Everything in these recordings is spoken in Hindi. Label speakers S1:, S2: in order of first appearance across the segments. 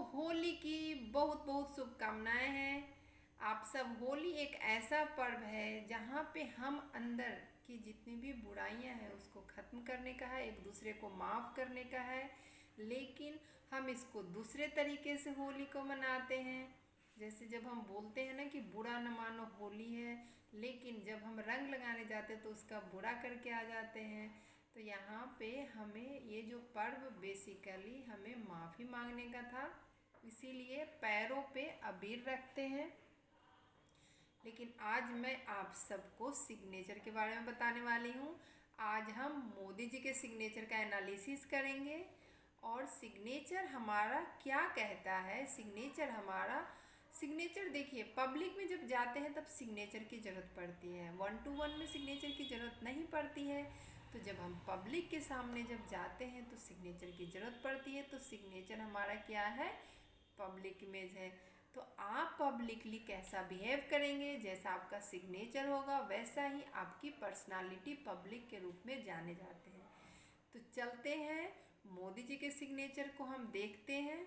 S1: होली की बहुत बहुत शुभकामनाएं हैं। आप सब, होली एक ऐसा पर्व है जहाँ पे हम अंदर की जितनी भी बुराइयां हैं उसको ख़त्म करने का है, एक दूसरे को माफ़ करने का है। लेकिन हम इसको दूसरे तरीके से होली को मनाते हैं। जैसे जब हम बोलते हैं ना कि बुरा न मानो होली है, लेकिन जब हम रंग लगाने जाते हैं तो उसका बुरा करके आ जाते हैं। तो यहाँ पे हमें ये जो पर्व बेसिकली हमें माफ़ी मांगने का था, इसीलिए पैरों पे अबीर रखते हैं। लेकिन आज मैं आप सबको सिग्नेचर के बारे में बताने वाली हूँ। आज हम मोदी जी के सिग्नेचर का एनालिसिस करेंगे और सिग्नेचर हमारा क्या कहता है। सिग्नेचर देखिए, पब्लिक में जब जाते हैं तब सिग्नेचर की ज़रूरत पड़ती है, 1-to-1 में सिग्नेचर की ज़रूरत नहीं पड़ती है। तो जब हम पब्लिक के सामने जब जाते हैं तो सिग्नेचर की ज़रूरत पड़ती है। तो सिग्नेचर हमारा क्या है? पब्लिक इमेज है। तो आप पब्लिकली कैसा बिहेव करेंगे, जैसा आपका सिग्नेचर होगा वैसा ही आपकी पर्सनालिटी पब्लिक के रूप में जाने जाते हैं। तो चलते हैं, मोदी जी के सिग्नेचर को हम देखते हैं।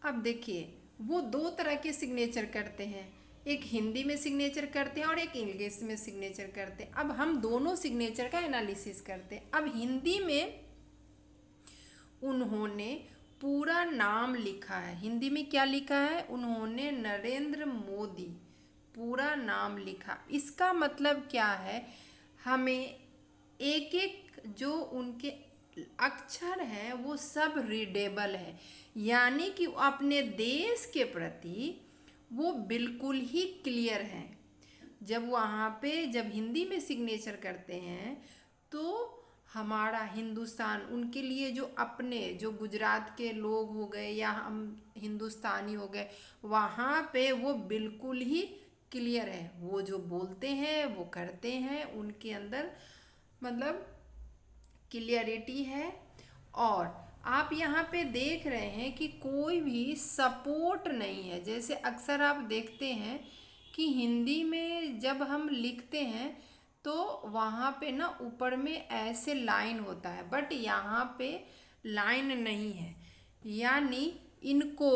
S1: अब देखिए, वो दो तरह के सिग्नेचर करते हैं, एक हिंदी में सिग्नेचर करते हैं और एक इंग्लिश में सिग्नेचर करते हैं। अब हम दोनों सिग्नेचर का एनालिसिस करते हैं। अब हिंदी में उन्होंने पूरा नाम लिखा है। हिंदी में क्या लिखा है? उन्होंने नरेंद्र मोदी पूरा नाम लिखा। इसका मतलब क्या है? हमें एक एक जो उनके अक्षर हैं वो सब रीडेबल है, यानी कि अपने देश के प्रति वो बिल्कुल ही क्लियर हैं। जब वहाँ पे जब हिंदी में सिग्नेचर करते हैं तो हमारा हिंदुस्तान, उनके लिए जो अपने जो गुजरात के लोग हो गए या हम हिंदुस्तानी हो गए, वहाँ पे वो बिल्कुल ही क्लियर है। वो जो बोलते हैं वो करते हैं, उनके अंदर मतलब क्लियरिटी है। और आप यहाँ पे देख रहे हैं कि कोई भी सपोर्ट नहीं है। जैसे अक्सर आप देखते हैं कि हिंदी में जब हम लिखते हैं तो वहाँ पे ना ऊपर में ऐसे लाइन होता है, बट यहाँ पे लाइन नहीं है। यानी इनको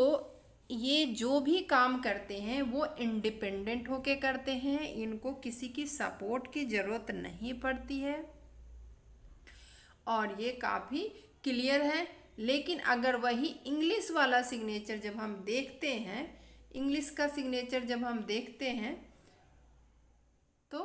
S1: ये जो भी काम करते हैं वो इंडिपेंडेंट होके करते हैं, इनको किसी की सपोर्ट की ज़रूरत नहीं पड़ती है और ये काफ़ी क्लियर है। लेकिन अगर वही इंग्लिश वाला सिग्नेचर जब हम देखते हैं, इंग्लिश का सिग्नेचर जब हम देखते हैं तो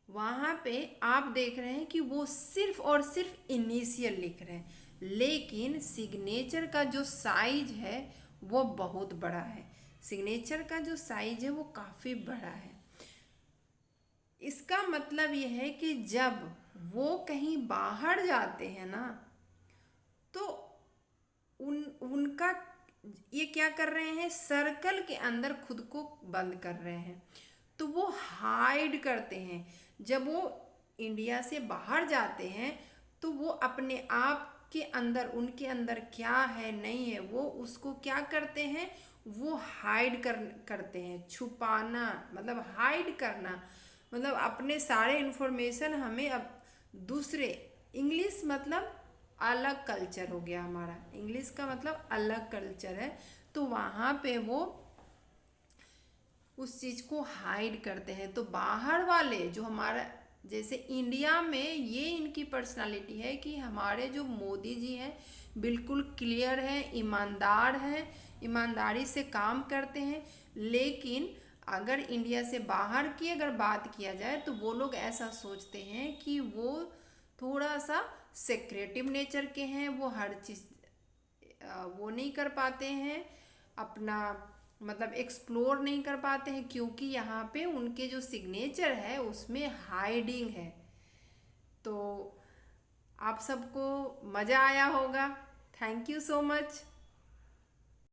S1: वहाँ पे आप देख रहे हैं कि वो सिर्फ और सिर्फ इनिशियल लिख रहे हैं, लेकिन सिग्नेचर का जो साइज है वो बहुत बड़ा है। सिग्नेचर का जो साइज है वो काफ़ी बड़ा है। इसका मतलब यह है कि जब वो कहीं बाहर जाते हैं ना तो उनका ये क्या कर रहे हैं? सर्कल के अंदर खुद को बंद कर रहे हैं, तो वो हाइड करते हैं। जब वो इंडिया से बाहर जाते हैं तो वो अपने आप के अंदर, उनके अंदर क्या है नहीं है, वो उसको क्या करते हैं? वो हाइड करते हैं। छुपाना मतलब हाइड करना, मतलब अपने सारे इन्फॉर्मेशन हमें अब दूसरे, इंग्लिश मतलब अलग कल्चर हो गया हमारा, इंग्लिश का मतलब अलग कल्चर है, तो वहाँ पे वो उस चीज़ को हाइड करते हैं। तो बाहर वाले जो हमारा, जैसे इंडिया में ये इनकी पर्सनालिटी है कि हमारे जो मोदी जी हैं बिल्कुल क्लियर हैं, ईमानदार हैं, ईमानदारी से काम करते हैं। लेकिन अगर इंडिया से बाहर की अगर बात किया जाए तो वो लोग ऐसा सोचते हैं कि वो थोड़ा सा सेक्रेटिव नेचर के हैं, वो हर चीज़ वो नहीं कर पाते हैं, अपना मतलब एक्सप्लोर नहीं कर पाते हैं, क्योंकि यहाँ पे उनके जो सिग्नेचर है उसमें हाइडिंग है। तो आप सबको मज़ा आया होगा। Thank you so much.